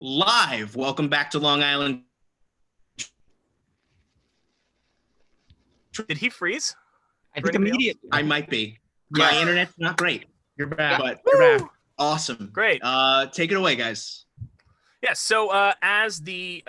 Live. Welcome back to Long Island. Did he freeze? I think immediately. I might be. My internet's not great. You're back. But You're back. Awesome. Great. Take it away, guys. Yeah. So as the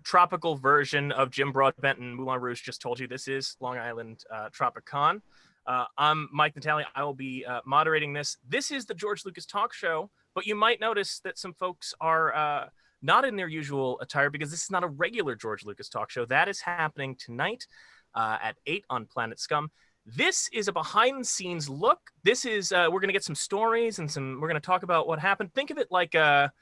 tropical version of Jim Broadbent and Moulin Rouge just told you, this is Long Island Tropic Con. I'm Mike Natalia. I will be moderating this. This is the George Lucas Talk Show, but you might notice that some folks are not in their usual attire because this is not a regular George Lucas Talk Show. That is happening tonight at 8 on Planet Scum. This is a behind-the-scenes look. This is we're going to get some stories and we're going to talk about what happened. Think of it like a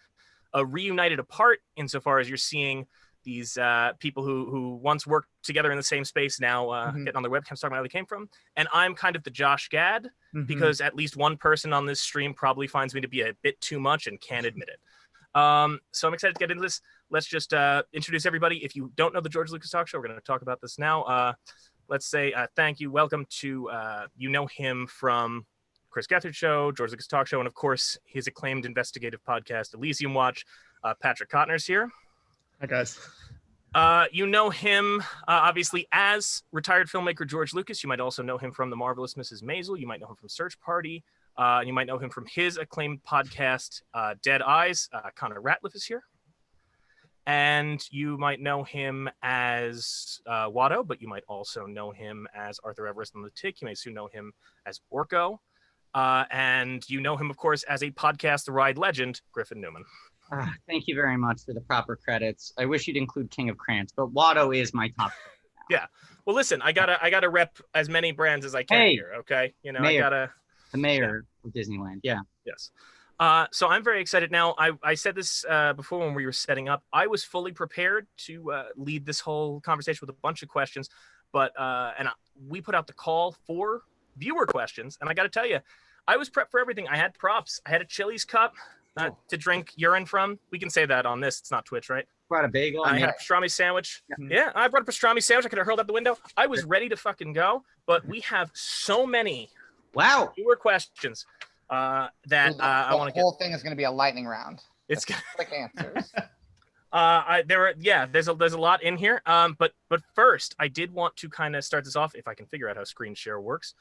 reunited apart insofar as you're seeing these people who once worked together in the same space now getting on their webcams talking about how they came from. And I'm kind of the Josh Gad because at least one person on this stream probably finds me to be a bit too much and can't admit it. So I'm excited to get into this. Let's just introduce everybody. If you don't know the George Lucas Talk Show, we're going to talk about this now. Let's say thank you. Welcome to, you know him from Chris Gethard Show, George Lucas Talk Show, and of course, his acclaimed investigative podcast, Elysium Watch. Patrick Kottner's here. Hi, guys. You know him, obviously, as retired filmmaker George Lucas. You might also know him from The Marvelous Mrs. Maisel. You might know him from Search Party. You might know him from his acclaimed podcast, Dead Eyes. Connor Ratliff is here. And you might know him as Watto, but you might also know him as Arthur Everest on The Tick. You may soon know him as Orko. And you know him, of course, as a podcast, The Ride legend, Griffin Newman. Thank you very much for the proper credits. I wish you'd include King of Krantz, but Watto is my top. Yeah. Well, listen, I gotta rep as many brands as I can here. Okay. You know, mayor. The mayor of Disneyland. Yeah. Yes. So I'm very excited now. I said this before when we were setting up. I was fully prepared to lead this whole conversation with a bunch of questions, but we put out the call for viewer questions, and I got to tell you, I was prepped for everything. I had props. I had a Chili's cup to drink urine from. We can say that on this. It's not Twitch, right? Brought a bagel. I had a pastrami sandwich. Yeah, I brought a pastrami sandwich. I could have hurled out the window. I was ready to fucking go, but we have so many viewer questions that I want to get. The whole thing is going to be a lightning round. It's quick answers. There's a lot in here. But first, I did want to kind of start this off, if I can figure out how screen share works,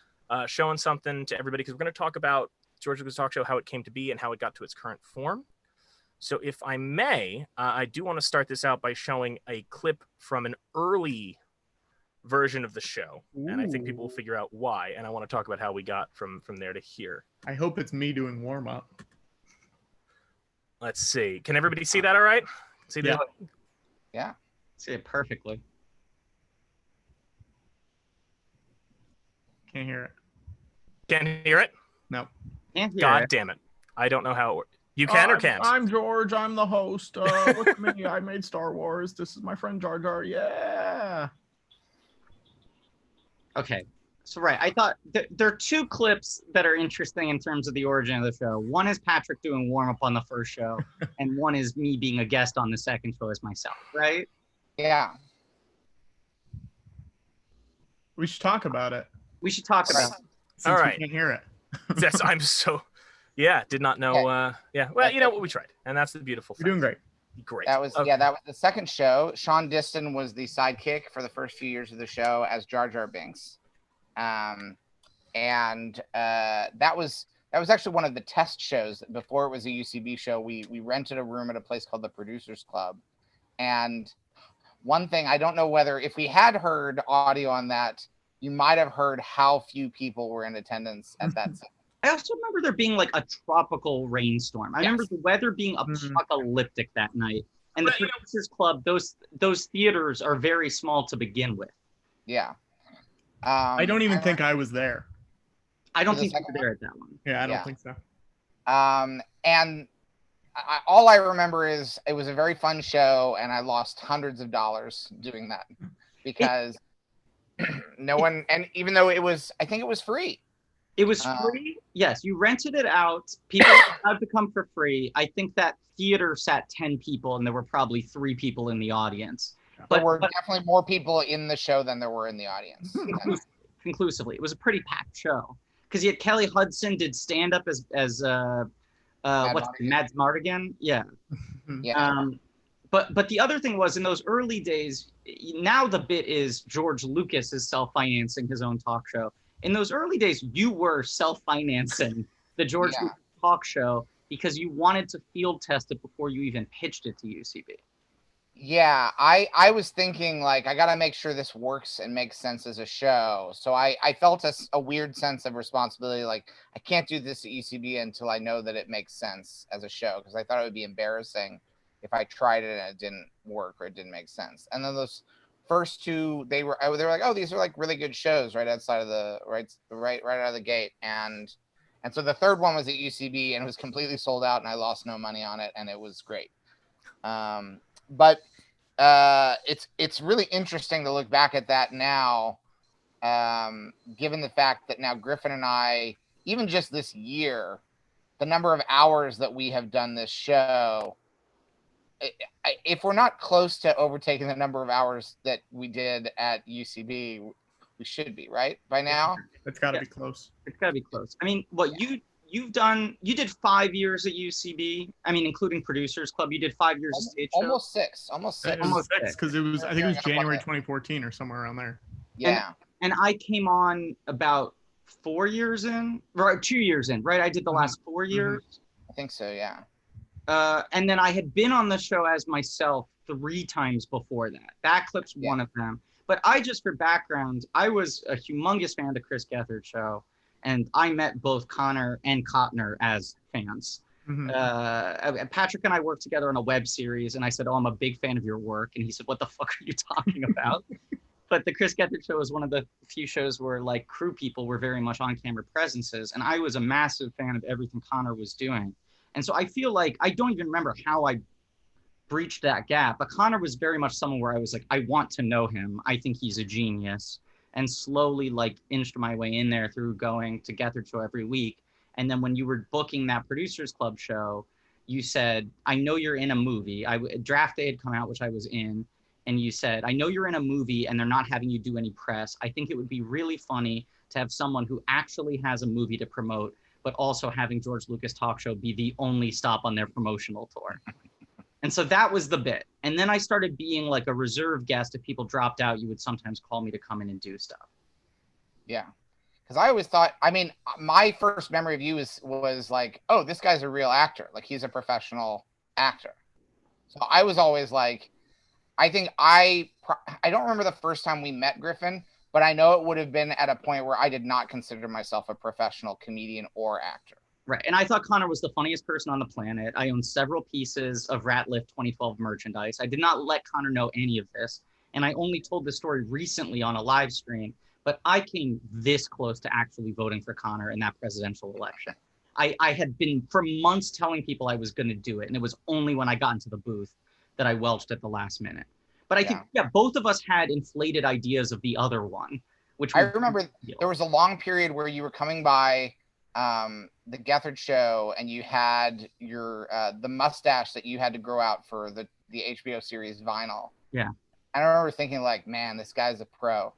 showing something to everybody, because we're going to talk about George Lucas Talk Show, how it came to be and how it got to its current form. So if I may, I do want to start this out by showing a clip from an early version of the show. Ooh. And I think people will figure out why. And I want to talk about how we got from there to here. I hope it's me doing warm up. Let's see. Can everybody see that all right? See that? Yeah. See it perfectly. Can't hear it. Can't hear it? No. Can't hear God it. damn it. I don't know how it works. You can or can't? I'm George. I'm the host. Look at me. I made Star Wars. This is my friend Jar Jar. Yeah. Okay. So, right. I thought there are two clips that are interesting in terms of the origin of the show. One is Patrick doing warm up on the first show, and one is me being a guest on the second show as myself, right? Yeah. We should talk about it. We should talk about it. All right. We can't hear it. I'm so, did not know. Well, you know what, we tried, and that's the beautiful thing. You're doing great. Great. That was that was the second show. Sean Diston was the sidekick for the first few years of the show as Jar Jar Binks, and that was actually one of the test shows before it was a UCB show. We rented a room at a place called the Producers Club, and one thing, I don't know whether if we had heard audio on that, you might have heard how few people were in attendance at that. I also remember there being like a tropical rainstorm. I remember the weather being apocalyptic that night. And the Producers Club, those theaters are very small to begin with. Yeah. I don't even think I was there. I don't think you were there at that one. Yeah, I don't think so. And all I remember is it was a very fun show, and I lost hundreds of dollars doing that because no one, and even though I think it was free. It was free. Yes, you rented it out. People were allowed to come for free. I think that theater sat 10 people, and there were probably 3 people in the audience. But there were definitely more people in the show than there were in the audience. Conclusively, it was a pretty packed show because you had Kelly Hudson did stand up as What's Mads Mardigan? Yeah. Yeah. But the other thing was in those early days, now the bit is George Lucas is self-financing his own talk show. In those early days, you were self-financing the George Lucas talk show because you wanted to field test it before you even pitched it to UCB. Yeah, I was thinking like I gotta make sure this works and makes sense as a show. So I felt a weird sense of responsibility. Like I can't do this at UCB until I know that it makes sense as a show because I thought it would be embarrassing if I tried it and it didn't work or it didn't make sense. And then those first two, they were like, oh, these are like really good shows right outside of the right out of the gate. And so the third one was at UCB and it was completely sold out and I lost no money on it and it was great. But it's really interesting to look back at that now, given the fact that now Griffin and I, even just this year, the number of hours that we have done this show, if we're not close to overtaking the number of hours that we did at UCB, we should be, right? By now? It's got to be close. It's got to be close. I mean, you did 5 years at UCB. I mean, including Producers Club. You did 5 years of stage show. Almost six. Almost six because it was, I think it was January 2014 or somewhere around there. Yeah. And I came on about 4 years in, right? 2 years in, right? I did the last 4 years. I think so, yeah. And then I had been on the show as myself 3 times before that. That clip's one of them. But for background, I was a humongous fan of the Chris Gethard show. And I met both Connor and Cotner as fans. Patrick and I worked together on a web series, and I said, "Oh, I'm a big fan of your work." And he said, "What the fuck are you talking about?" But the Chris Gethard show was one of the few shows where like crew people were very much on-camera presences, and I was a massive fan of everything Connor was doing. And so I feel like I don't even remember how I breached that gap, but Connor was very much someone where I was like, I want to know him. I think he's a genius. And slowly like inched my way in there through going to Gethard show every week. And then when you were booking that Producers Club show, you said, I know you're in a movie. Draft Day had come out, which I was in. And you said, I know you're in a movie and they're not having you do any press. I think it would be really funny to have someone who actually has a movie to promote, but also having George Lucas Talk Show be the only stop on their promotional tour. And so that was the bit. And then I started being like a reserve guest. If people dropped out, you would sometimes call me to come in and do stuff. Yeah. Because I always thought, I mean, my first memory of you was like, oh, this guy's a real actor. Like he's a professional actor. So I was always like, I think I don't remember the first time we met Griffin, but I know it would have been at a point where I did not consider myself a professional comedian or actor. Right. And I thought Connor was the funniest person on the planet. I own several pieces of Ratliff 2012 merchandise. I did not let Connor know any of this. And I only told this story recently on a live stream, but I came this close to actually voting for Connor in that presidential election. I had been for months telling people I was going to do it. And it was only when I got into the booth that I welched at the last minute. But I think, both of us had inflated ideas of the other one, which I remember there was a long period where you were coming by the Gethard show and you had your the mustache that you had to grow out for the HBO series Vinyl. Yeah. I remember thinking like, man, this guy's a pro.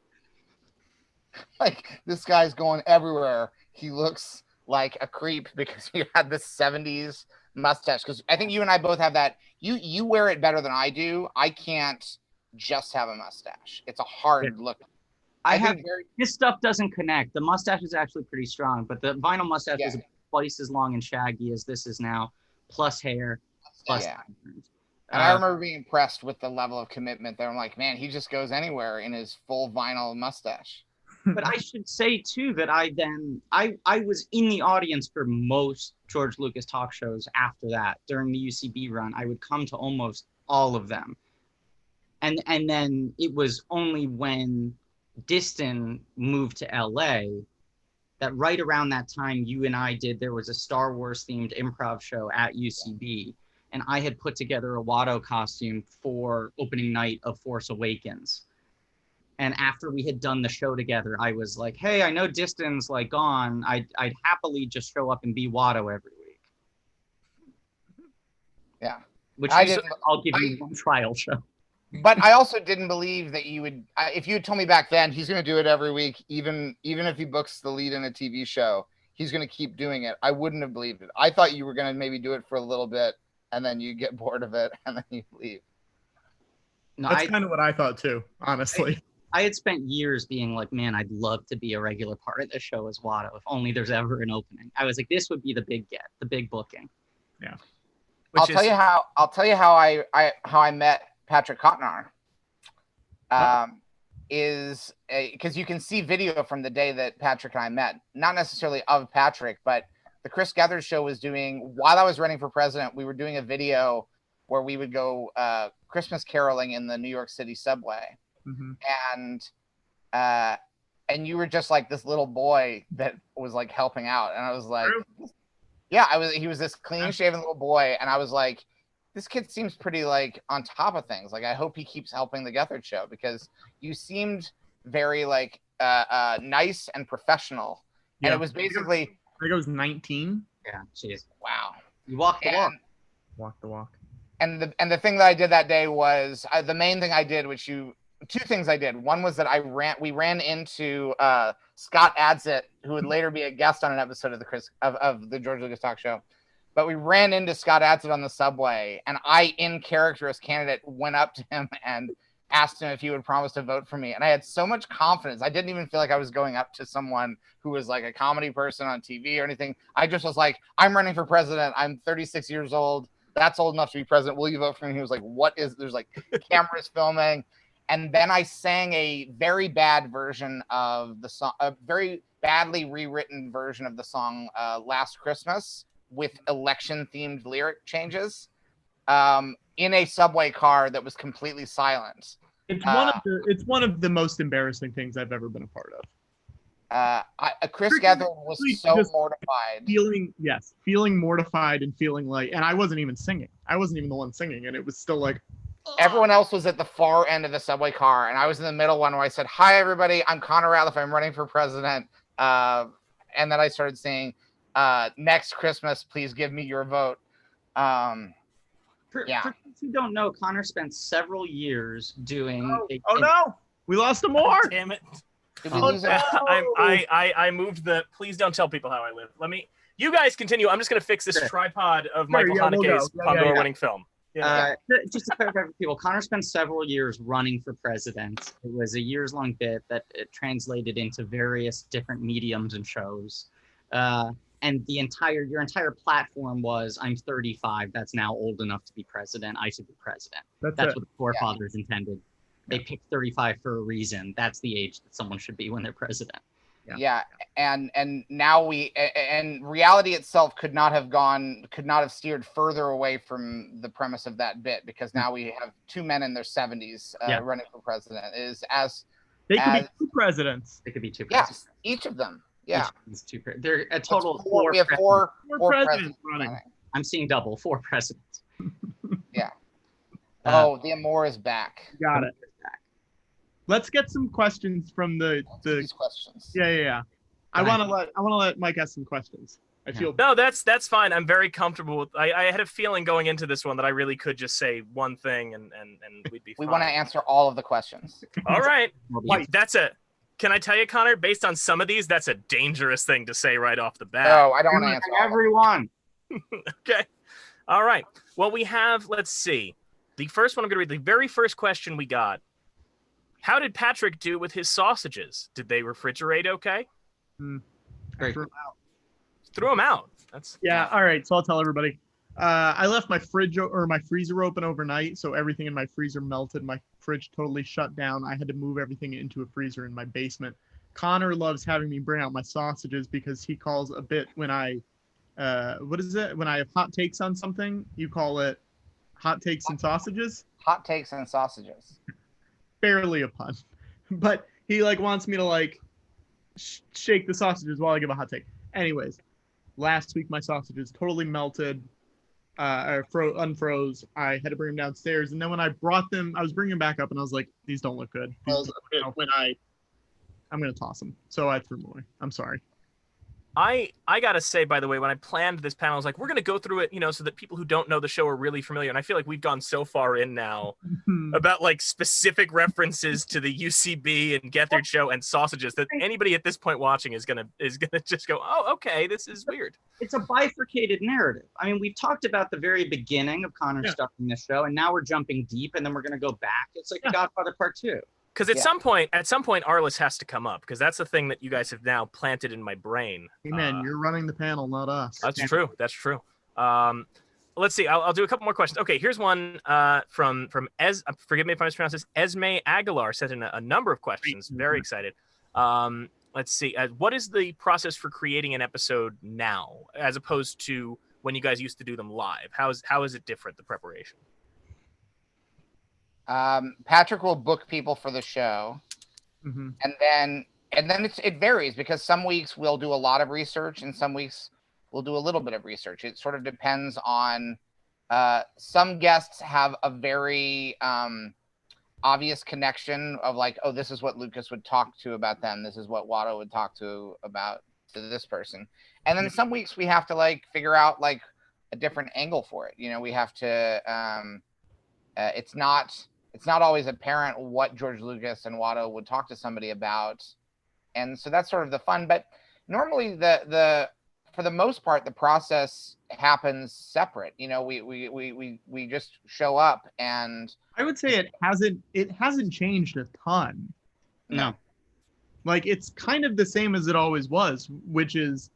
Like this guy's going everywhere. He looks like a creep because he had this 70s mustache. Because I think you and I both have that. You wear it better than I do. I can't just have a mustache. It's a hard look. This stuff doesn't connect. The mustache is actually pretty strong, but the vinyl mustache is twice as long and shaggy as this is now, plus hair, plus. And I remember being impressed with the level of commitment there. I'm like, man, he just goes anywhere in his full vinyl mustache. But I should say too that I was in the audience for most George Lucas talk shows after that. During the UCB run, I would come to almost all of them. And then it was only when Distin moved to LA that right around that time you and I there was a Star Wars themed improv show at UCB, and I had put together a Watto costume for opening night of Force Awakens. And after we had done the show together, I was like, hey, I know Distin's like gone. I'd happily just show up and be Watto every week. Yeah. Which I'll give you one trial show. But I also didn't believe that you would, if you had told me back then, he's going to do it every week, even if he books the lead in a TV show, he's going to keep doing it. I wouldn't have believed it. I thought you were going to maybe do it for a little bit and then you get bored of it and then you leave. No, That's kind of what I thought too, honestly. I had spent years being like, man, I'd love to be a regular part of the show as Watto if only there's ever an opening. I was like, this would be the big get, the big booking. Yeah. I'll tell you how I met Patrick Cotnar. Is because you can see video from the day that Patrick and I met, not necessarily of Patrick, but the Chris Gethard show was doing, while I was running for president, we were doing a video where we would go Christmas caroling in the New York City subway. Mm-hmm. And you were just like this little boy that was like helping out. And I was like, yeah, he was this clean shaven little boy. And I was like, this kid seems pretty like on top of things. Like, I hope he keeps helping the Gethard show because you seemed very like nice and professional. Yeah. And it was basically, I think I was 19. Yeah. Jeez. Wow. You walked the walk. Walk the walk. And the thing that I did that day was the main thing I did, two things I did. One was that we ran into Scott Adsit, who would later be a guest on an episode of the George Lucas Talk Show. But we ran into Scott Adsit on the subway, and I, in character as candidate, went up to him and asked him if he would promise to vote for me. And I had so much confidence. I didn't even feel like I was going up to someone who was like a comedy person on TV or anything. I just was like, I'm running for president. I'm 36 years old. That's old enough to be president. Will you vote for me? He was like, there's like cameras filming. And then I sang a very bad version of the song, a very badly rewritten version of the song Last Christmas with election-themed lyric changes in a subway car that was completely silent. It's one of the most embarrassing things I've ever been a part of. Chris Gethard was so mortified. Feeling mortified and feeling like, and I wasn't even singing. I wasn't even the one singing, and it was still like, everyone else was at the far end of the subway car, and I was in the middle one where I said, "Hi, everybody. I'm Connor Ratliff. I'm running for president." And then I started saying, "Next Christmas, please give me your vote." For those who don't know, Connor spent several years doing. No, we lost him more. Damn it! Oh, I moved the. Please don't tell people how I live. You guys continue. I'm just gonna fix this tripod of Michael Haneke's Pandora winning film. Just to clarify for people, Connor spent several years running for president. It was a years-long bit that it translated into various different mediums and shows. And your entire platform was, I'm 35, that's now old enough to be president, I should be president. That's what the forefathers intended. They picked 35 for a reason. That's the age that someone should be when they're president. And now and reality itself could not have steered further away from the premise of that bit, because now we have two men in their 70s running for president. They could be two presidents. They could be two presidents. Yes, each of them. Yeah, they're a total of four. We have four presidents running. I'm seeing double, 4 presidents. Yeah. The Amore is back. Got it. Let's get some questions from these questions. Yeah. I want to let Mike ask some questions. I feel no, that's fine. I'm very comfortable with. I had a feeling going into this one that I really could just say one thing and we'd be fine. We want to answer all of the questions. All right. Can I tell you, Connor? Based on some of these, that's a dangerous thing to say right off the bat. No, I don't want to answer everyone. Okay. All right. Well, we have. Let's see. The first one I'm going to read. The very first question we got. How did Patrick do with his sausages? Did they refrigerate okay? Great. Threw them out. That's all right. So I'll tell everybody. I left my my freezer open overnight, so everything in my freezer melted. My fridge totally shut down. I had to move everything into a freezer in my basement. Connor loves having me bring out my sausages because he calls a bit when I when I have hot takes on something, you call it hot takes and sausages. Hot takes and sausages. Barely a pun, but he wants me to shake the sausages while I give a hot take. Anyways, last week my sausages totally melted, unfroze. I had to bring them downstairs, and then when I brought them, I was bringing them back up, and I was like, "These don't look good." I'm gonna toss them, so I threw them away. I'm sorry. I gotta say, by the way, when I planned this panel, I was like, we're gonna go through it, so that people who don't know the show are really familiar. And I feel like we've gone so far in now about like specific references to the UCB and Get Their Show and sausages that anybody at this point watching is gonna just go, oh, okay, this is weird. It's a bifurcated narrative. I mean, we've talked about the very beginning of Connor's stuff in this show, and now we're jumping deep, and then we're gonna go back. It's like The Godfather Part 2. Because at some point, Arliss has to come up, because that's the thing that you guys have now planted in my brain. Hey man, you're running the panel, not us. That's true. That's true. Let's see. I'll do a couple more questions. Okay, here's one from forgive me if I mispronounced this. Esme Aguilar sent in a number of questions. Very excited. Let's see. What is the process for creating an episode now, as opposed to when you guys used to do them live? How is it different, the preparation? Patrick will book people for the show, and then it varies, because some weeks we'll do a lot of research and some weeks we'll do a little bit of research. It sort of depends on some guests have a very obvious connection of like, oh, this is what Lucas would talk to about them, this is what Watto would talk to about to this person, and then some weeks we have to like figure out like a different angle for it. We have to it's not always apparent what George Lucas and Watto would talk to somebody about. And so that's sort of the fun. But normally for the most part, the process happens separate. We just show up, and I would say it hasn't changed a ton. No. Like, it's kind of the same as it always was, which is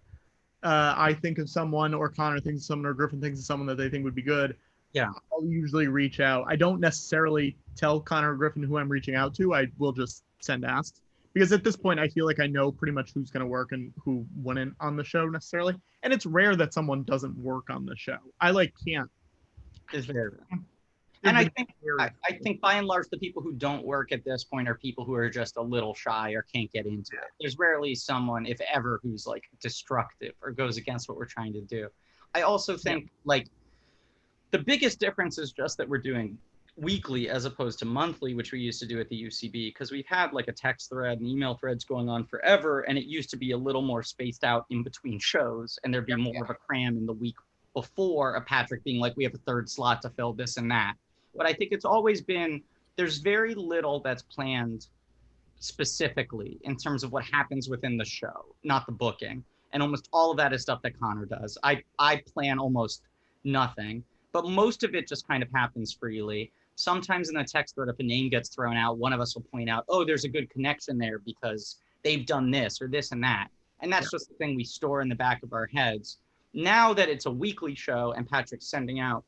I think of someone, or Connor thinks of someone, or Griffin thinks of someone that they think would be good. Yeah. I'll usually reach out. I don't necessarily tell Connor or Griffin who I'm reaching out to. I will just send asks, because at this point I feel like I know pretty much who's going to work and who wouldn't on the show necessarily. And it's rare that someone doesn't work on the show. I can't. It's very rare. And I think by and large, the people who don't work at this point are people who are just a little shy or can't get into it. There's rarely someone, if ever, who's like destructive or goes against what we're trying to do. I also think like the biggest difference is just that we're doing weekly as opposed to monthly, which we used to do at the UCB, because we've had like a text thread and email threads going on forever, and it used to be a little more spaced out in between shows, and there'd be more of a cram in the week before, a Patrick being like, we have a third slot to fill this and that. But I think it's always been, there's very little that's planned specifically in terms of what happens within the show, not the booking. And almost all of that is stuff that Connor does. I plan almost nothing, but most of it just kind of happens freely. Sometimes in the text thread, if a name gets thrown out, one of us will point out, oh, there's a good connection there because they've done this or this and that. And that's just the thing we store in the back of our heads. Now that it's a weekly show and Patrick's sending out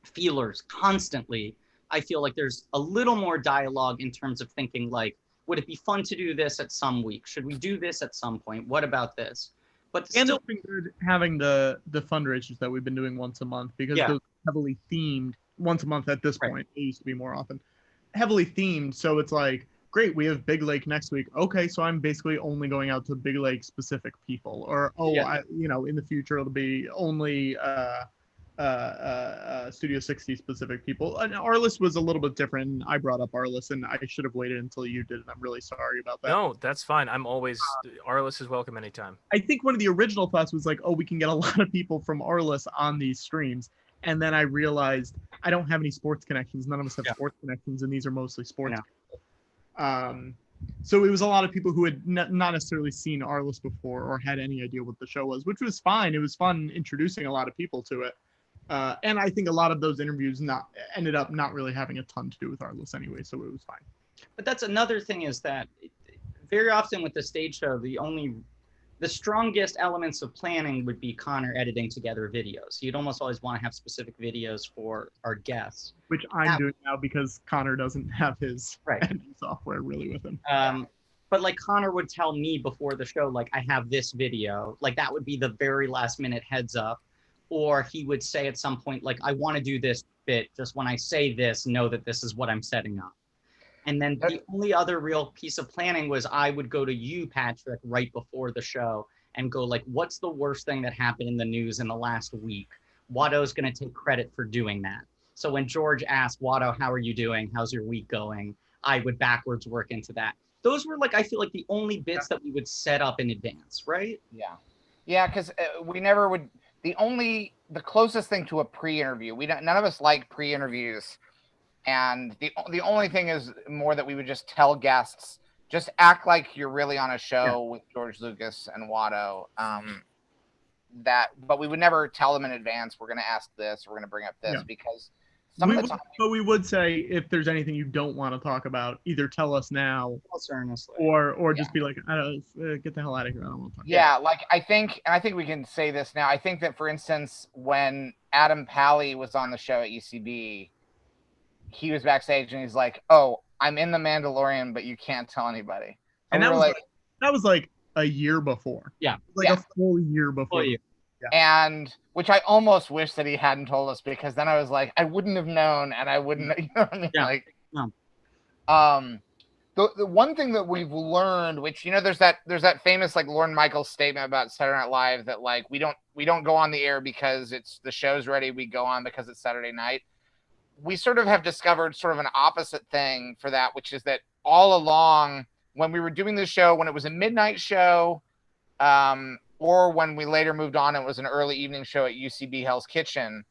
feelers constantly, I feel like there's a little more dialogue in terms of thinking like, would it be fun to do this at some week? Should we do this at some point? What about this? But and still, it's been good having the fundraisers that we've been doing once a month, because those are heavily themed once a month at this point. It used to be more often. Heavily themed, so it's like, great, we have Big Lake next week. Okay, so I'm basically only going out to Big Lake specific people. Or, in the future it'll be only Studio 60 specific people. And Arliss was a little bit different. I brought up Arliss, and I should have waited until you did, and I'm really sorry about that. No, that's fine. I'm always Arliss is welcome anytime. I think one of the original thoughts was like, oh, we can get a lot of people from Arliss on these streams. And then I realized I don't have any sports connections. None of us have sports connections, and these are mostly sports people. So it was a lot of people who had not necessarily seen Arliss before or had any idea what the show was, which was fine. It was fun introducing a lot of people to it. And I think a lot of those interviews ended up not really having a ton to do with Arliss anyway, so it was fine. But that's another thing, is that very often with the stage show, the strongest elements of planning would be Connor editing together videos. You'd almost always want to have specific videos for our guests. Which I'm doing now because Connor doesn't have his editing software really with him. But like Connor would tell me before the show, like, I have this video, like that would be the very last minute heads up. Or he would say at some point, like, I want to do this bit, just when I say this, know that this is what I'm setting up. And then the only other real piece of planning was I would go to you, Patrick, right before the show and go like, what's the worst thing that happened in the news in the last week? Watto's going to take credit for doing that. So when George asked, Watto, how are you doing? How's your week going? I would backwards work into that. Those were like, I feel like the only bits that we would set up in advance, right? Yeah. Yeah, because we never would. The closest thing to a pre-interview, none of us like pre-interviews, and the only thing is more that we would just tell guests, just act like you're really on a show with George Lucas and Watto. But we would never tell them in advance we're going to ask this, we're going to bring up this, because some of the time. But we would say, if there's anything you don't want to talk about, either tell us now, or just be like, get the hell out of here. I don't want to talk. Yeah, like I think we can say this now. I think that, for instance, when Adam Pally was on the show at UCB, he was backstage and he's like, "Oh, I'm in The Mandalorian, but you can't tell anybody." And that was like a year before. Yeah, a full year before. Yeah. And which I almost wish that he hadn't told us, because then I was like, I wouldn't have known, and I wouldn't, you know what I mean? Yeah. Like, No. The one thing that we've learned, which, you know, there's that famous like Lorne Michaels statement about Saturday Night Live that like we don't go on the air because the show's ready. We go on because it's Saturday night. We sort of have discovered sort of an opposite thing for that, which is that all along when we were doing the show, when it was a midnight show, or when we later moved on, it was an early evening show at UCB Hell's Kitchen,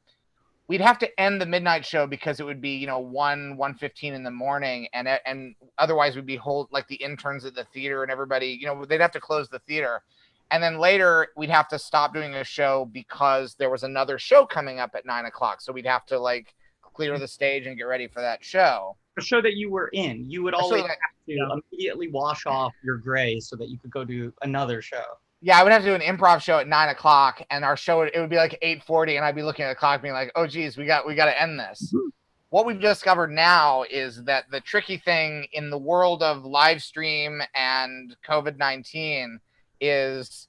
we'd have to end the midnight show because it would be, 1:15 in the morning. And otherwise we'd be like the interns at the theater and everybody, they'd have to close the theater. And then later we'd have to stop doing a show because there was another show coming up at 9:00. So we'd have to like clear the stage and get ready for that show. The show that you were in, you would always have to immediately wash off your gray so that you could go do another show. Yeah, I would have to do an improv show at 9:00, and our show it would be like 8:40, and I'd be looking at the clock, being like, "Oh, geez, we got to end this." Mm-hmm. What we've discovered now is that the tricky thing in the world of live stream and COVID-19 is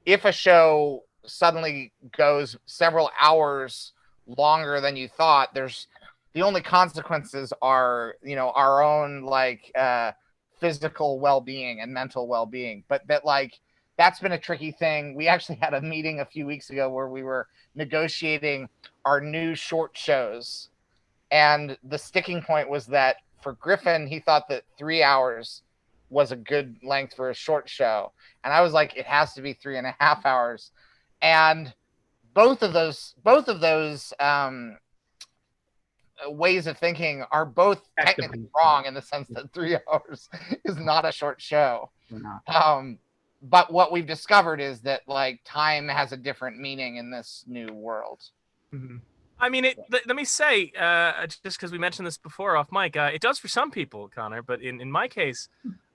if a show suddenly goes several hours longer than you thought, the only consequences are our own like physical well-being and mental well-being, but that's been a tricky thing. We actually had a meeting a few weeks ago where we were negotiating our new short shows. And the sticking point was that for Griffin, he thought that 3 hours was a good length for a short show. And I was like, it has to be 3.5 hours. And both of those ways of thinking are both technically wrong in the sense that 3 hours is not a short show. But what we've discovered is that like time has a different meaning in this new world. Mm-hmm. I mean, let me say, just because we mentioned this before off mic, it does for some people, Connor. But in my case,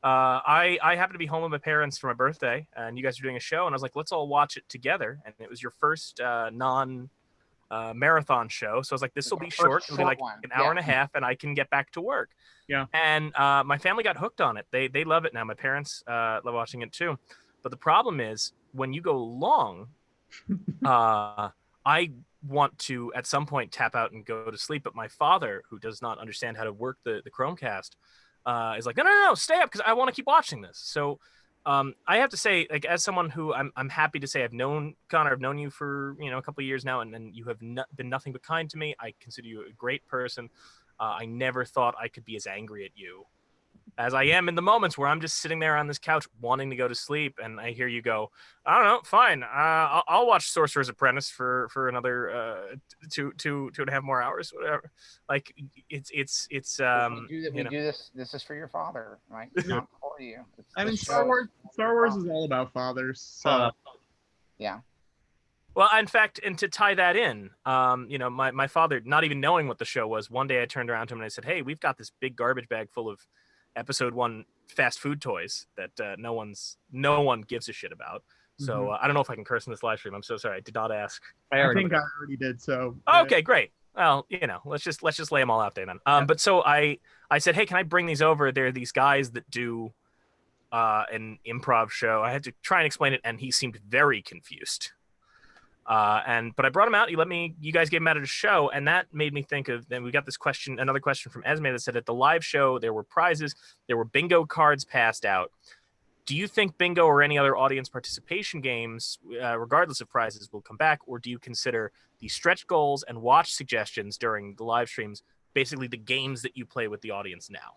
I happened to be home with my parents for my birthday, and you guys were doing a show, and I was like, let's all watch it together. And it was your first marathon show, so I was like, this will be short. It'll be like an hour and a half, and I can get back to work. Yeah. And my family got hooked on it. They love it now. My parents love watching it too. But the problem is when you go long, I want to at some point tap out and go to sleep. But my father, who does not understand how to work the Chromecast, is like, no, stay up because I want to keep watching this. So I have to say, like, as someone who I'm happy to say I've known Connor, I've known you for a couple of years now, and you have been nothing but kind to me. I consider you a great person. I never thought I could be as angry at you as I am in the moments where I'm just sitting there on this couch wanting to go to sleep, and I hear you go, I don't know, fine, I'll watch Sorcerer's Apprentice for another 2.5 more hours, whatever. Like it's we do this. This is for your father, right? Not for you. I mean, Star Wars is all about fathers. So. Yeah. Well, in fact, and to tie that in, my father, not even knowing what the show was, one day I turned around to him and I said, hey, we've got this big garbage bag full of episode 1 fast food toys that no one gives a shit about. So I don't know if I can curse in this live stream. I'm so sorry. I did not ask. I think I already did. So okay, great. Well, let's just lay them all out there then. But so I said, hey, can I bring these over? There are these guys that do an improv show. I had to try and explain it, and he seemed very confused. But I brought him out. You guys gave him out at a show, and that made me think of. Then we got another question from Esme that said at the live show there were prizes, there were bingo cards passed out. Do you think bingo or any other audience participation games, regardless of prizes, will come back, or do you consider the stretch goals and watch suggestions during the live streams basically the games that you play with the audience now?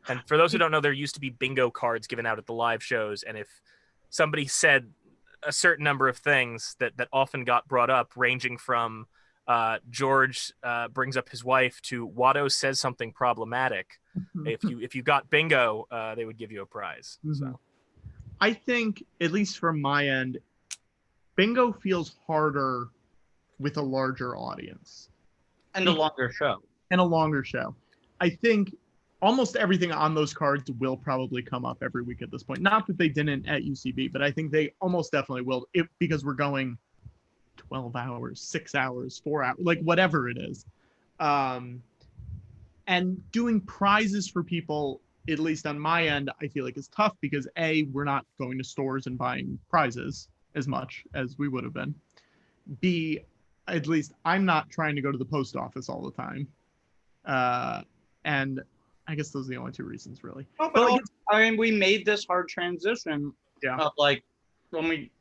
And for those who don't know, there used to be bingo cards given out at the live shows, and if somebody said a certain number of things that often got brought up, ranging from George brings up his wife to Watto says something problematic. If you got bingo, they would give you a prize. So I think, at least from my end, bingo feels harder with a larger audience And a longer show. and a longer show. I think almost everything on those cards will probably come up every week at this point. Not that they didn't at UCB, but I think they almost definitely will, because we're going 12 hours, 6 hours, 4 hours, like whatever it is. And doing prizes for people, at least on my end, I feel like is tough because A, we're not going to stores and buying prizes as much as we would have been. B, at least I'm not trying to go to the post office all the time. And I guess those are the only two reasons, really. No, but I mean, we made this hard transition. Yeah. Of like, when we,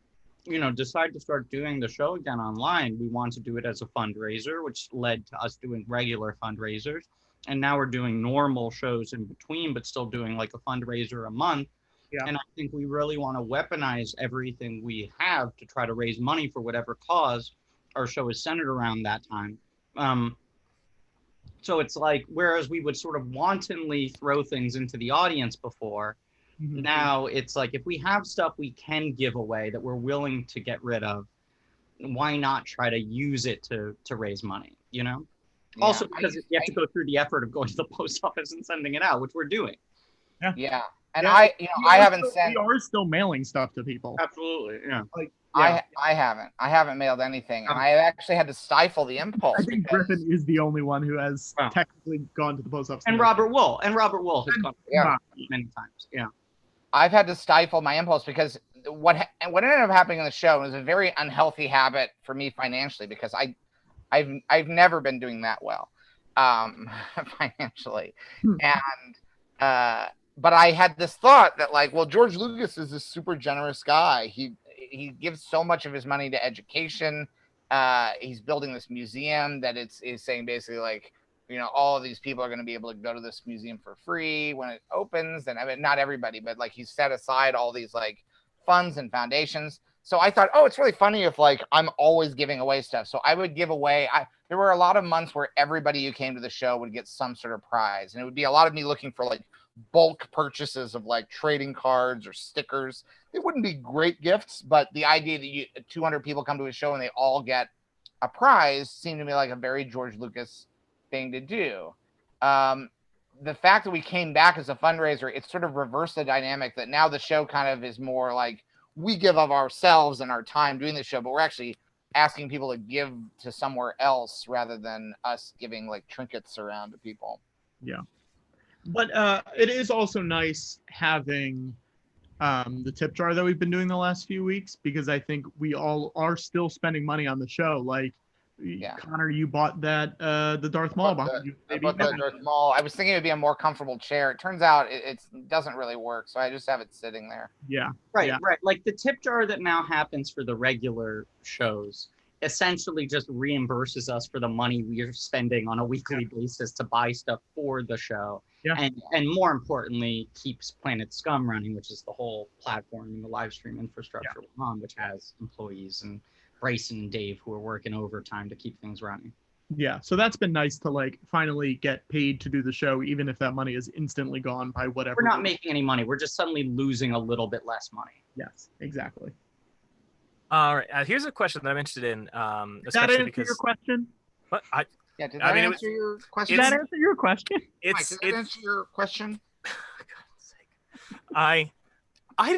decide to start doing the show again online, we want to do it as a fundraiser, which led to us doing regular fundraisers. And now we're doing normal shows in between, but still doing like a fundraiser a month. Yeah. And I think we really want to weaponize everything we have to try to raise money for whatever cause our show is centered around that time. So it's like, whereas we would sort of wantonly throw things into the audience before, now it's like, if we have stuff we can give away that we're willing to get rid of, why not try to use it to raise money, Yeah, also, because you have to go through the effort of going to the post office and sending it out, which we're doing. Yeah. And I haven't sent. We are still mailing stuff to people. Absolutely, yeah. I haven't mailed anything, and I actually had to stifle the impulse. I think Griffin is the only one who has technically gone to the post office. And Robert Wool has gone many times. Yeah. I've had to stifle my impulse because what ended up happening in the show was a very unhealthy habit for me financially, because I've never been doing that well financially, and but I had this thought that, like, well, George Lucas is this super generous guy. He gives so much of his money to education. He's building this museum that is saying basically, like, all of these people are going to be able to go to this museum for free when it opens. And I mean, not everybody, but like, he's set aside all these like funds and foundations. So I thought, oh, it's really funny if like I'm always giving away stuff. So I would give away. There were a lot of months where everybody who came to the show would get some sort of prize, and it would be a lot of me looking for like bulk purchases of like trading cards or stickers. It wouldn't be great gifts, but the idea that 200 people come to a show and they all get a prize seemed to me like a very George Lucas thing to do. The fact that we came back as a fundraiser, it sort of reversed the dynamic that now the show kind of is more like we give of ourselves and our time doing the show, but we're actually asking people to give to somewhere else rather than us giving like trinkets around to people. Yeah. But it is also nice having the tip jar that we've been doing the last few weeks, because I think we all are still spending money on the show. Like, Connor, you bought that the Darth Maul behind you. I bought the Darth Maul. I was thinking it would be a more comfortable chair. It turns out it doesn't really work, so I just have it sitting there. Yeah. Right. Like the tip jar that now happens for the regular shows essentially just reimburses us for the money we are spending on a weekly basis to buy stuff for the show. Yeah. And more importantly, keeps Planet Scum running, which is the whole platform and the live stream infrastructure we're on, which has employees and Bryson and Dave who are working overtime to keep things running. Yeah, so that's been nice to like finally get paid to do the show, even if that money is instantly gone by whatever. We're not making any money. We're just suddenly losing a little bit less money. Yes, exactly. All right. Here's a question that I'm interested in. Does that answer your question? What? Did that answer your question? Did that answer your question? Mike, did that answer your question? God's sake.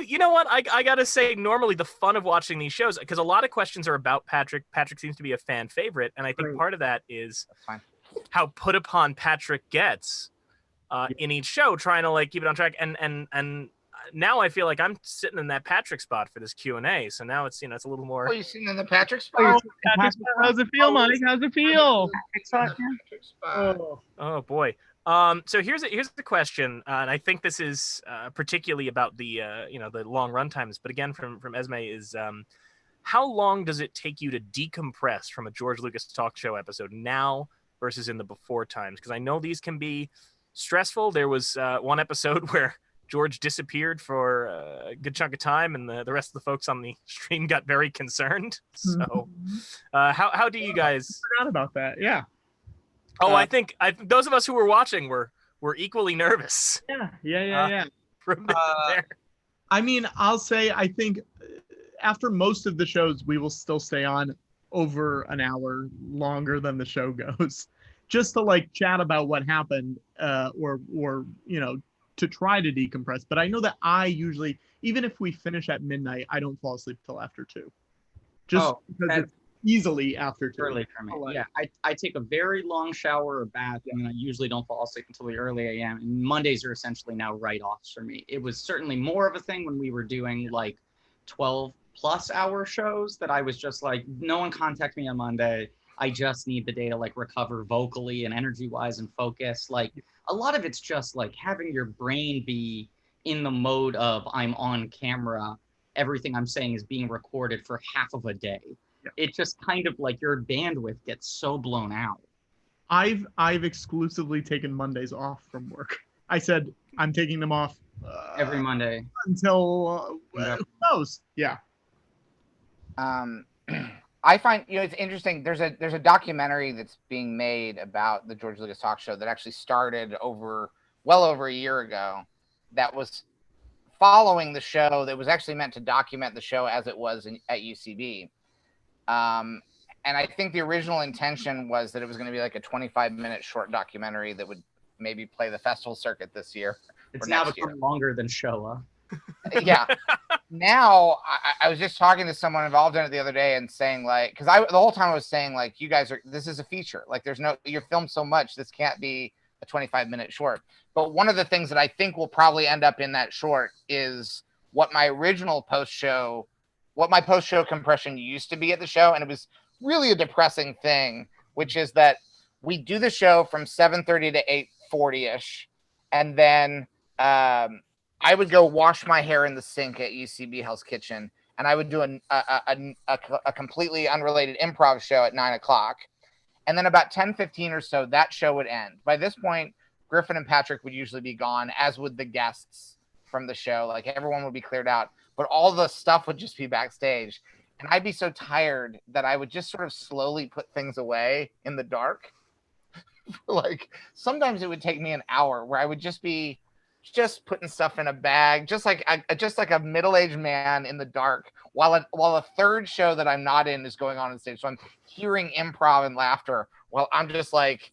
You know what? I gotta say, normally the fun of watching these shows, because a lot of questions are about Patrick. Patrick seems to be a fan favorite, and I think part of that is how put upon Patrick gets in each show, trying to like keep it on track. And now I feel like I'm sitting in that Patrick spot for this Q&A. So now it's it's a little more. Oh, you sitting in the Patrick spot? How's it feel, Mike? How's it feel? Oh boy. So here's the question, and I think this is particularly about the the long run times. But again, from Esme is how long does it take you to decompress from a George Lucas talk show episode now versus in the before times? Because I know these can be stressful. There was one episode where George disappeared for a good chunk of time, and the rest of the folks on the stream got very concerned. So, how do you guys? Forgot about that. Yeah. Oh, I think those of us who were watching were equally nervous. Yeah. From there. I mean, I'll say I think after most of the shows, we will still stay on over an hour longer than the show goes, just to like chat about what happened, or to try to decompress. But I know that I usually, even if we finish at midnight, I don't fall asleep till after 2, just because it's easily after 2. Early for me. Yeah, I take a very long shower or bath, and I usually don't fall asleep until the early a.m. And Mondays are essentially now write-offs for me. It was certainly more of a thing when we were doing like 12+ hour shows that I was just like, no one contact me on Monday. I just need the day to like recover vocally and energy-wise and focus. Like a lot of it's just like having your brain be in the mode of I'm on camera. Everything I'm saying is being recorded for half of a day. It just kind of like your bandwidth gets so blown out. I've exclusively taken Mondays off from work. I said I'm taking them off every Monday until who knows? Yeah. I find it's interesting. There's a documentary that's being made about the George Lucas Talk Show that actually started well over a year ago. That was following the show. That was actually meant to document the show as it was at UCB. And I think the original intention was that it was going to be like a 25-minute short documentary that would maybe play the festival circuit this year. It's now become longer than Showa. Yeah. Now, I was just talking to someone involved in it the other day and saying like, because the whole time I was saying like, this is a feature. Like you're filmed so much, this can't be a 25-minute short. But one of the things that I think will probably end up in that short is what my post-show compression used to be at the show. And it was really a depressing thing, which is that we do the show from 7:30 to 8:40ish. And then I would go wash my hair in the sink at UCB Hell's Kitchen. And I would do a completely unrelated improv show at 9 o'clock. And then about 10:15 or so, that show would end. By this point, Griffin and Patrick would usually be gone, as would the guests from the show. Like everyone would be cleared out. But all the stuff would just be backstage. And I'd be so tired that I would just sort of slowly put things away in the dark. Like sometimes it would take me an hour where I would just be putting stuff in a bag, just like a middle-aged man in the dark while a third show that I'm not in is going on stage. So I'm hearing improv and laughter while I'm just like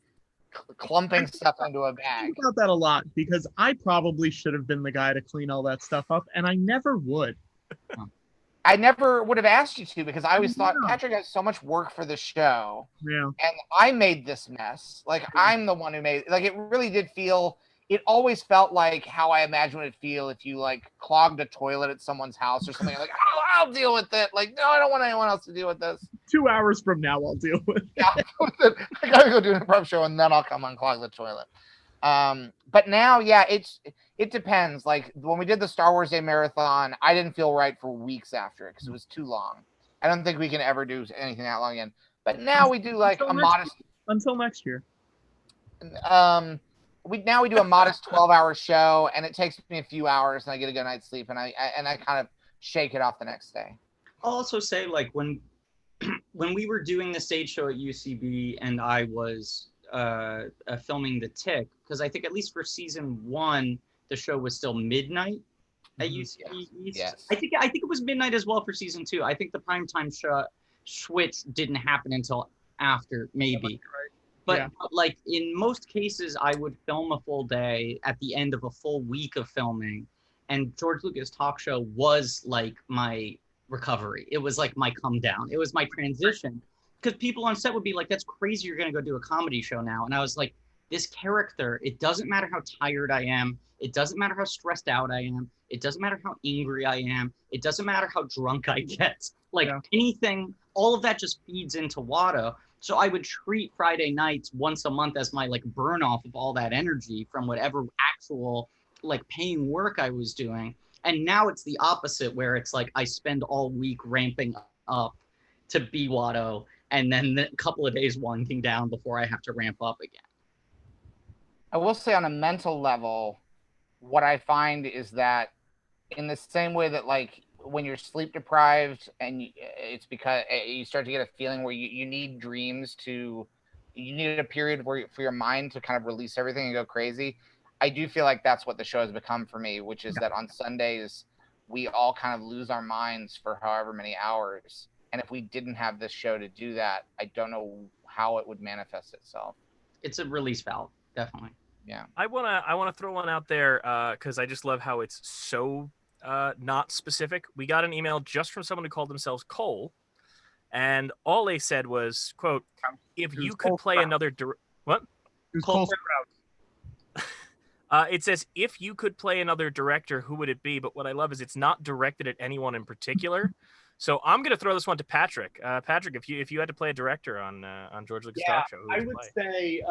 clumping stuff into a bag. I think about that a lot because I probably should have been the guy to clean all that stuff up, and I never would. I never would have asked you to because I always thought Patrick has so much work for the show. Yeah. And I made this mess. Like I'm the one who made it. Like it really did feel, it always felt like how I imagine it'd feel if you like clogged a toilet at someone's house or something. Like, oh, I'll deal with it. Like, no, I don't want anyone else to deal with this. 2 hours from now, I'll deal with it. Yeah, I gotta go do an improv show and then I'll come unclog the toilet. But now, yeah, it depends. Like when we did the Star Wars Day marathon, I didn't feel right for weeks after it because it was too long. I don't think we can ever do anything that long again. But now we do like until next year. We do a modest 12-hour show, and it takes me a few hours, and I get a good night's sleep, and I kind of shake it off the next day. I'll also say like when we were doing the stage show at UCB, and I was filming The Tick, because I think at least for season 1, the show was still midnight at UCB East. Yes. I think it was midnight as well for season 2. I think the primetime switch didn't happen until after, maybe. But like in most cases, I would film a full day at the end of a full week of filming, and George Lucas Talk Show was like my recovery. It was like my come down. It was my transition. Because people on set would be like, that's crazy, you're going to go do a comedy show now. And I was like, this character, it doesn't matter how tired I am. It doesn't matter how stressed out I am. It doesn't matter how angry I am. It doesn't matter how drunk I get. Like anything, all of that just feeds into Watto. So I would treat Friday nights once a month as my like burn off of all that energy from whatever actual like paying work I was doing. And now it's the opposite where it's like I spend all week ramping up to be Watto, and then a couple of days winding down before I have to ramp up again. I will say on a mental level, what I find is that in the same way that like when you're sleep deprived and it's because you start to get a feeling where you need dreams to, you need a period where for your mind to kind of release everything and go crazy. I do feel like that's what the show has become for me, which is that on Sundays we all kind of lose our minds for however many hours. And if we didn't have this show to do that, I don't know how it would manifest itself. It's a release valve, definitely. Yeah. I wanna throw one out there because I just love how it's so not specific. We got an email just from someone who called themselves Cole, and all they said was, "quote If you could play another what?" Who's Cole Cole It says, if you could play another director, who would it be? But what I love is it's not directed at anyone in particular. So I'm going to throw this one to Patrick. Patrick, if you had to play a director on George Lucas Talk Show, who would I you would play? say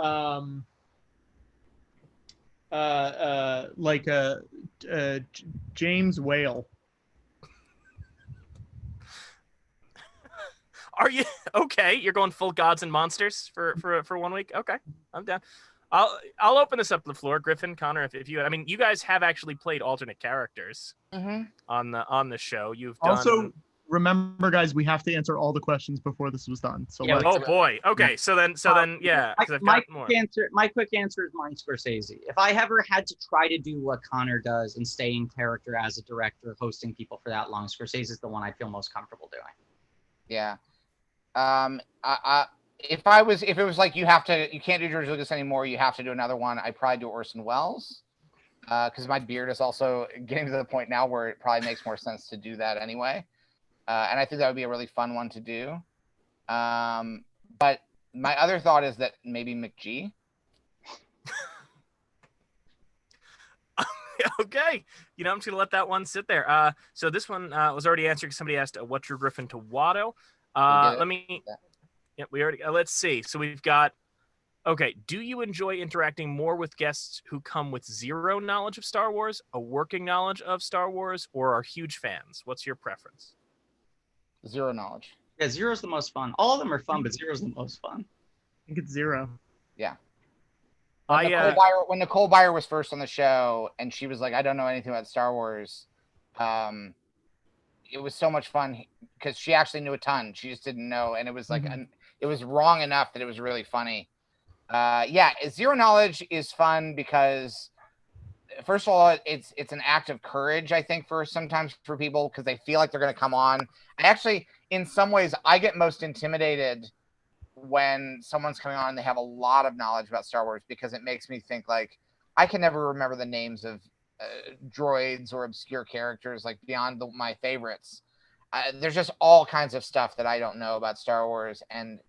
like James Whale. Are you okay? You're going full gods and monsters for 1 week? Okay, I'm down. I'll open this up to the floor, Griffin, Connor. If you, I mean, you guys have actually played alternate characters on the show. You've done... Also, remember, guys, we have to answer all the questions before this was done. So Yeah, oh boy. Okay, so then yeah, because I've got more. My quick answer is Martin Scorsese. If I ever had to try to do what Connor does and stay in character as a director, hosting people for that long, Scorsese is the one I feel most comfortable doing. Yeah. If it was like you can't do George Lucas anymore, you have to do another one, I'd probably do Orson Welles, because my beard is also getting to the point now where it probably makes more sense to do that anyway, and I think that would be a really fun one to do. But my other thought is that maybe McG. Okay, I'm just gonna let that one sit there. So this one was already answered because somebody asked what drew Griffin to Watto. Let me. Yeah, we already. Let's see. So we've got. Okay, do you enjoy interacting more with guests who come with zero knowledge of Star Wars, a working knowledge of Star Wars, or are huge fans? What's your preference? Zero knowledge. Yeah, Zero's the most fun. All of them are fun, but Zero's the most fun. I think it's Zero. Yeah. When Nicole Byer was first on the show and she was like, I don't know anything about Star Wars, it was so much fun because she actually knew a ton. She just didn't know. And it was like, it was wrong enough that it was really funny. Yeah, zero knowledge is fun because first of all, it's an act of courage, I think, sometimes for people because they feel like they're going to come on. I actually, in some ways, I get most intimidated when someone's coming on and they have a lot of knowledge about Star Wars because it makes me think like I can never remember the names of droids or obscure characters like beyond my favorites. There's just all kinds of stuff that I don't know about Star Wars, and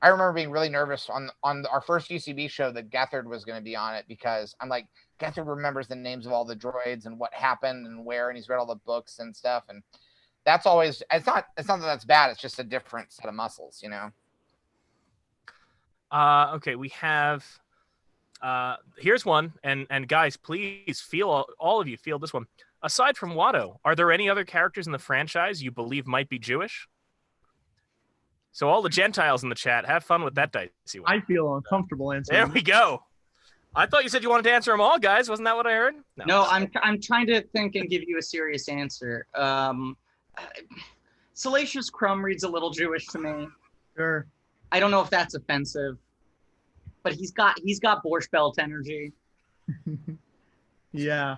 I remember being really nervous on our first UCB show that Gethard was going to be on it because I'm like, Gethard remembers the names of all the droids and what happened and where, and he's read all the books and stuff, and that's always it's not that that's bad. It's just a different set of muscles, Okay, we have. Here's one, and guys, please all of you feel this one. Aside from Watto, are there any other characters in the franchise you believe might be Jewish? So all the Gentiles in the chat, have fun with that dicey one. I feel uncomfortable answering. There we go. I thought you said you wanted to answer them all, guys. Wasn't that what I heard? No, I'm trying to think and give you a serious answer. Salacious Crumb reads a little Jewish to me. Sure. I don't know if that's offensive, but he's got Borscht Belt energy. Yeah.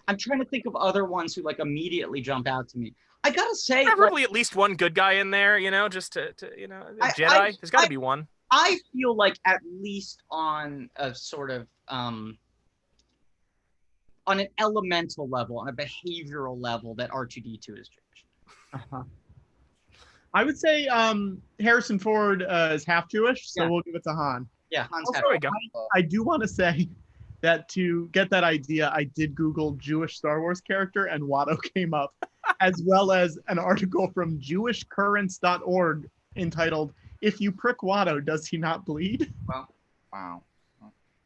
I'm trying to think of other ones who like immediately jump out to me. I gotta say, preferably at least one good guy in there, just to Jedi. There's got to be one. I feel like at least on a sort of on an elemental level, on a behavioral level, that R2D2 is Jewish. Uh-huh. I would say Harrison Ford is half Jewish, so we'll give it to Han. Yeah, Han's also, half. There we go. I do want to say that to get that idea, I did Google Jewish Star Wars character, and Watto came up, as well as an article from jewishcurrents.org entitled, "If you prick Watto, does he not bleed?" Well, Wow.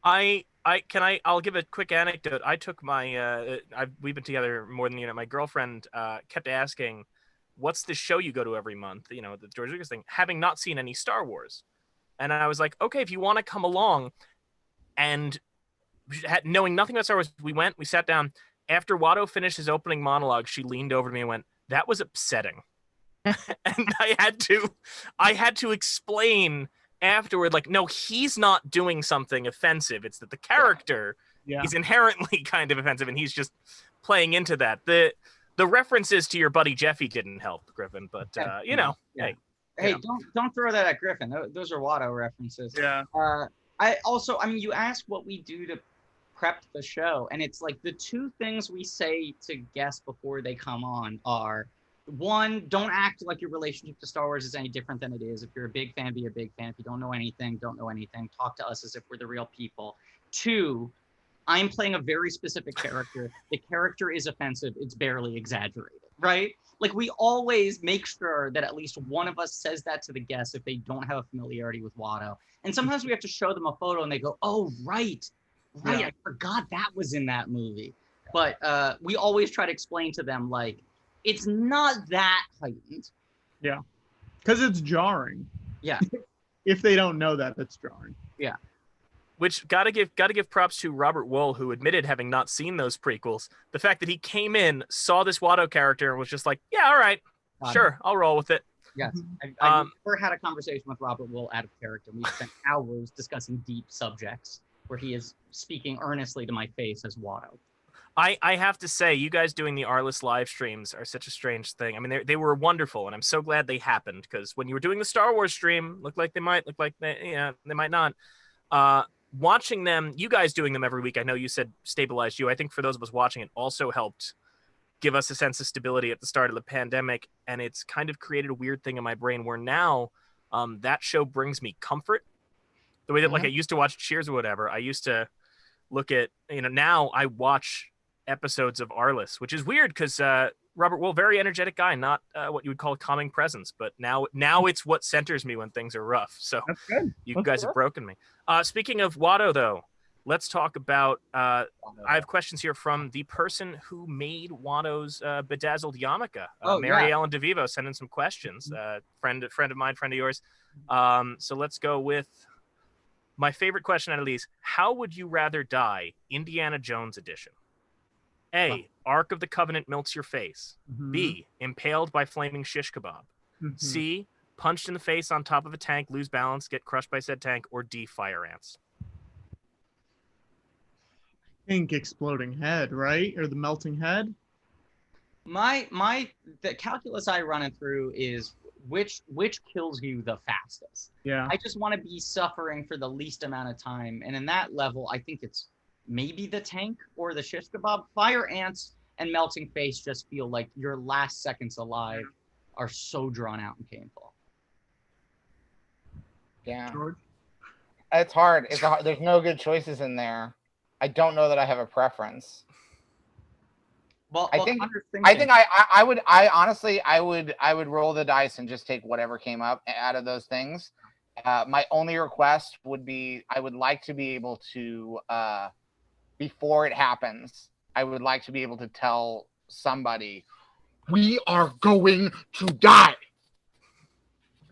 I'll give a quick anecdote. I took my we've been together more than my girlfriend kept asking, what's the show you go to every month, the George Lucas thing, having not seen any Star Wars. And I was like, okay, if you want to come along. And knowing nothing about Star Wars, we sat down. After Watto finished his opening monologue, she leaned over to me and went, "That was upsetting." And I had to explain afterward, like, no, he's not doing something offensive. It's that the character is inherently kind of offensive, and he's just playing into that. The references to your buddy Jeffy didn't help, Griffin, but Hey, don't throw that at Griffin. Those are Watto references. Yeah. You asked what we do to prep the show, and it's like the two things we say to guests before they come on are, one, don't act like your relationship to Star Wars is any different than it is. If you're a big fan, be a big fan. If you don't know anything, don't know anything. Talk to us as if we're the real people. Two, I'm playing a very specific character. The character is offensive. It's barely exaggerated, right? Like, we always make sure that at least one of us says that to the guests if they don't have a familiarity with Watto. And sometimes we have to show them a photo and they go, oh, right. I forgot that was in that movie. But we always try to explain to them, like, it's not that heightened. Yeah. Because it's jarring. Yeah. If they don't know that, it's jarring. Yeah. Which gotta give props to Robert Wool, who admitted having not seen those prequels. The fact that he came in, saw this Watto character, and was just like, yeah, all right, sure, I'll roll with it. Yes. I've never had a conversation with Robert Wool out of character. We spent hours discussing deep subjects where he is speaking earnestly to my face as Watto. I have to say, you guys doing the Arliss live streams are such a strange thing. I mean, they were wonderful, and I'm so glad they happened, because when you were doing the Star Wars stream, looked like they might not. Watching them, you guys doing them every week, I know you said stabilized you. I think for those of us watching, it also helped give us a sense of stability at the start of the pandemic, and it's kind of created a weird thing in my brain where now that show brings me comfort. The way that, like, I used to watch Cheers or whatever, I used to look at, now I watch episodes of Arliss, which is weird because Robert Wool, very energetic guy, not what you would call a calming presence, but now it's what centers me when things are rough. So you guys have broken me. Speaking of Watto, though, let's talk about, I have questions here from the person who made Watto's bedazzled yarmulke. Mary Ellen DeVivo sent in some questions. Friend of mine, friend of yours. So let's go with my favorite question out of these. How would you rather die, Indiana Jones edition? A, Ark of the Covenant melts your face. B, impaled by flaming shish kebab. C, punched in the face on top of a tank, lose balance, get crushed by said tank. Or D, fire ants. I think exploding head, right? Or the melting head? The calculus I run it through is which kills you the fastest. Yeah. I just want to be suffering for the least amount of time. And in that level, I think it's maybe the tank or the shish kebab. Fire ants and melting face just feel like your last seconds alive are so drawn out and painful. Yeah. George? It's hard. There's no good choices in there. I don't know that I have a preference. Well, I would roll the dice and just take whatever came up out of those things. My only request would be, I would like to be able to, before it happens, I would like to be able to tell somebody, we are going to die.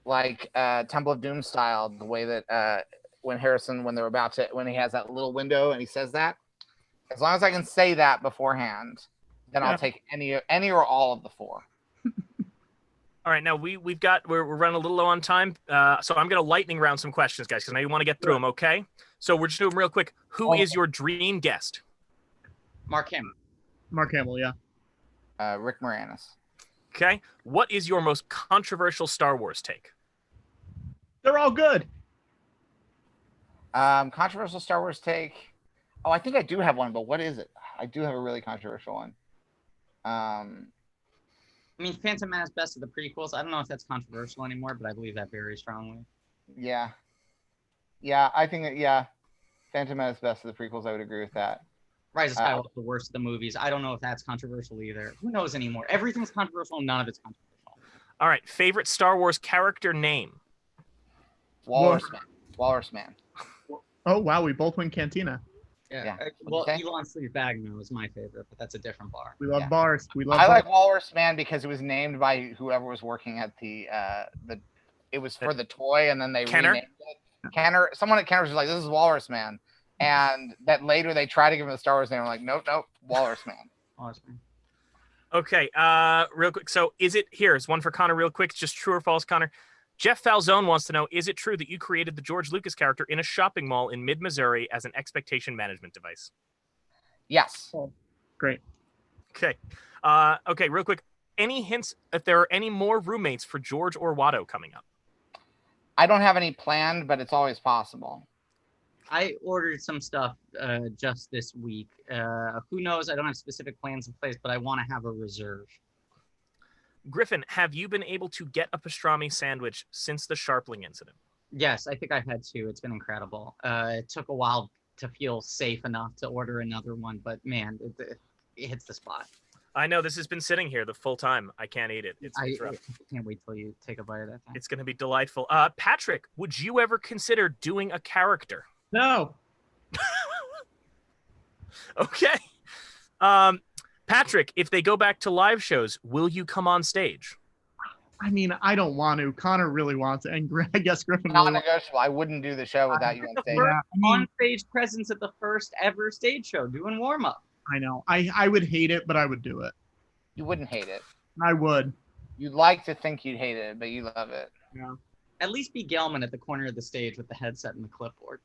Like Temple of Doom style, the way that when he has that little window and he says that, as long as I can say that beforehand, then I'll take any or all of the four. All right, now we're running a little low on time, so I'm gonna lightning round some questions, guys, because I know you want to get through them. Okay, so we're just doing them real quick. Who is your dream guest? Mark Hamill. Mark Hamill, yeah. Rick Moranis. Okay, what is your most controversial Star Wars take? They're all good. Controversial Star Wars take. Oh, I think I do have one, but what is it? I do have a really controversial one. I mean, Phantom Menace best of the prequels. I don't know if that's controversial anymore, but I believe that very strongly. Yeah, I think that Phantom Menace best of the prequels. I would agree with that. Rise of Skywalker the worst of the movies. I don't know if that's controversial either. Who knows anymore? Everything's controversial, and none of it's controversial. All right, favorite Star Wars character name? Walrus Man. Oh wow, we both win Cantina. Yeah. Well, Elon Sleeve Bagno is my favorite, but that's a different bar. We love bars. I like Walrus Man because it was named by whoever was working at the it was for the toy, and then they renamed it. Kenner, someone at Kenner's was like, "This is Walrus Man," And that later they try to give him the Star Wars name. I'm like, nope, Walrus Man. Awesome. Okay, real quick. So here's one for Connor real quick. It's just true or false, Connor. Jeff Falzone wants to know, is it true that you created the George Lucas character in a shopping mall in mid-Missouri as an expectation management device? Yes. Great. Okay. Okay, real quick. Any hints if there are any more roommates for George or Watto coming up? I don't have any planned, but it's always possible. I ordered some stuff just this week. Who knows? I don't have specific plans in place, but I want to have a reserve. Griffin, have you been able to get a pastrami sandwich since the Sharpling incident? Yes, I think I had to. It's been incredible. It took a while to feel safe enough to order another one, but man, it hits the spot. I know this has been sitting here the full time. I can't eat it. It's rough. I can't wait till you take a bite of that thing. It's going to be delightful. Patrick, would you ever consider doing a character? No. Okay. Patrick, if they go back to live shows, will you come on stage? I mean, I don't want to. Connor really wants it, and I guess Griffin really wants Non-negotiable. I wouldn't do the show without you on stage. Yeah, I mean, On-stage presence at the first ever stage show, doing warm-up. I know. I would hate it, but I would do it. You wouldn't hate it. I would. You'd like to think you'd hate it, but you love it. Yeah. At least be Gelman at the corner of the stage with the headset and the clipboard.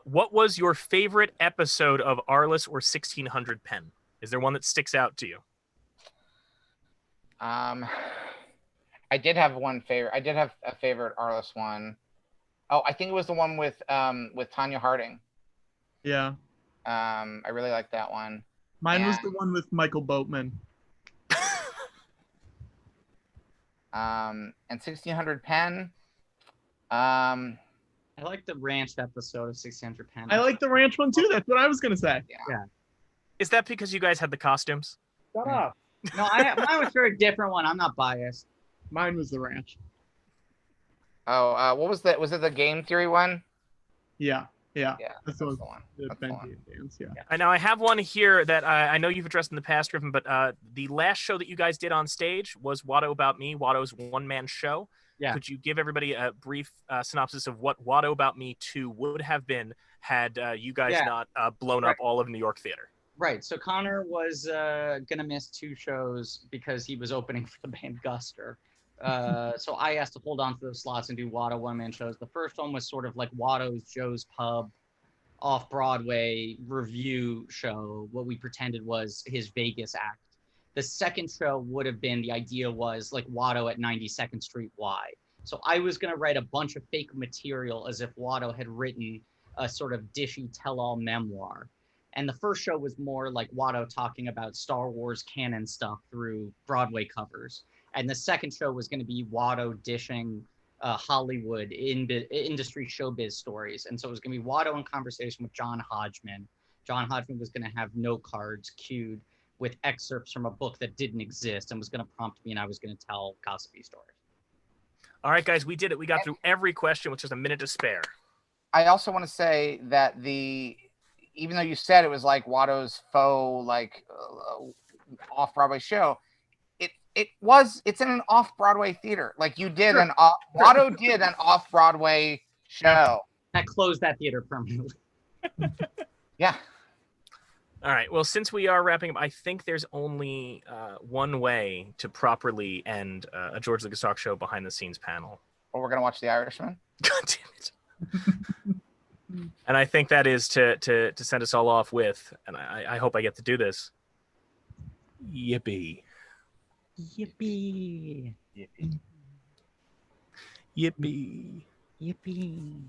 What was your favorite episode of Arliss or 1600 Penn? Is there one that sticks out to you? I did have one favorite. I did have a favorite Arliss one. Oh, I think it was the one with Tanya Harding. Yeah. I really liked that one. Mine was the one with Michael Boatman. And 1600 Penn. I like the ranch episode of 600 Penn. I like the ranch one too. That's what I was gonna say. Yeah. Is that because you guys had the costumes? Shut up. No, mine was for a different one. I'm not biased. Mine was the ranch. Oh, what was that? Was it the game theory one? Yeah. Yeah, That's the the one. the That's the Benji one. and Dance. Yeah. I know I have one here that I know you've addressed in the past, Griffin, but the last show that you guys did on stage was Watto About Me, Watto's one-man show. Yeah. Could you give everybody a brief synopsis of what Watto About Me 2 would have been had you guys not blown up all of New York theater? Right. So Connor was going to miss 2 shows because he was opening for the band Guster. So I asked to hold on to those slots and do Watto one-man shows. The first one was sort of like Watto's Joe's Pub off-Broadway review show, what we pretended was his Vegas act. The second show would have been, the idea was like Watto at 92nd Street Y. So I was going to write a bunch of fake material as if Watto had written a sort of dishy tell-all memoir. And the first show was more like Watto talking about Star Wars canon stuff through Broadway covers. And the second show was going to be Watto dishing Hollywood industry showbiz stories. And so it was going to be Watto in conversation with John Hodgman. John Hodgman was going to have note cards queued with excerpts from a book that didn't exist and was going to prompt me, and I was going to tell gossipy stories. All right, guys, we did it. We got through every question with just a minute to spare. I also want to say that even though you said it was like Watto's faux, like off-Broadway show, it's in an off-Broadway theater. Like you did Watto did an off-Broadway show. That closed that theater permanently. Yeah. All right. Well, since we are wrapping up, I think there's only one way to properly end a George Lucas Talk Show behind the scenes panel. Or we're gonna watch The Irishman. God damn it. And I think that is to send us all off with, and I hope I get to do this. Yippee. Yippee. Yippee. Yippee. Yippee.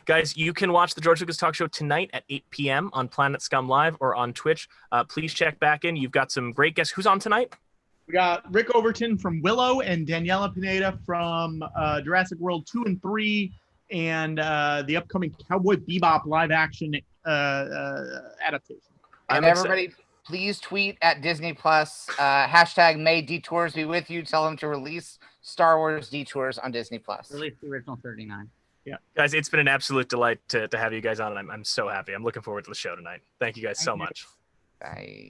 Guys, you can watch the George Lucas Talk Show tonight at 8 p.m. on Planet Scum Live or on Twitch. Please check back in. You've got some great guests. Who's on tonight? We got Rick Overton from Willow and Daniela Pineda from Jurassic World 2 and 3 and the upcoming Cowboy Bebop live action adaptation. And everybody, please tweet at Disney Plus, hashtag May Detours be with you. Tell them to release Star Wars Detours on Disney Plus. Release the original 39. Yeah. Guys, it's been an absolute delight to have you guys on, and I'm so happy. I'm looking forward to the show tonight. Thank you guys so much. Bye.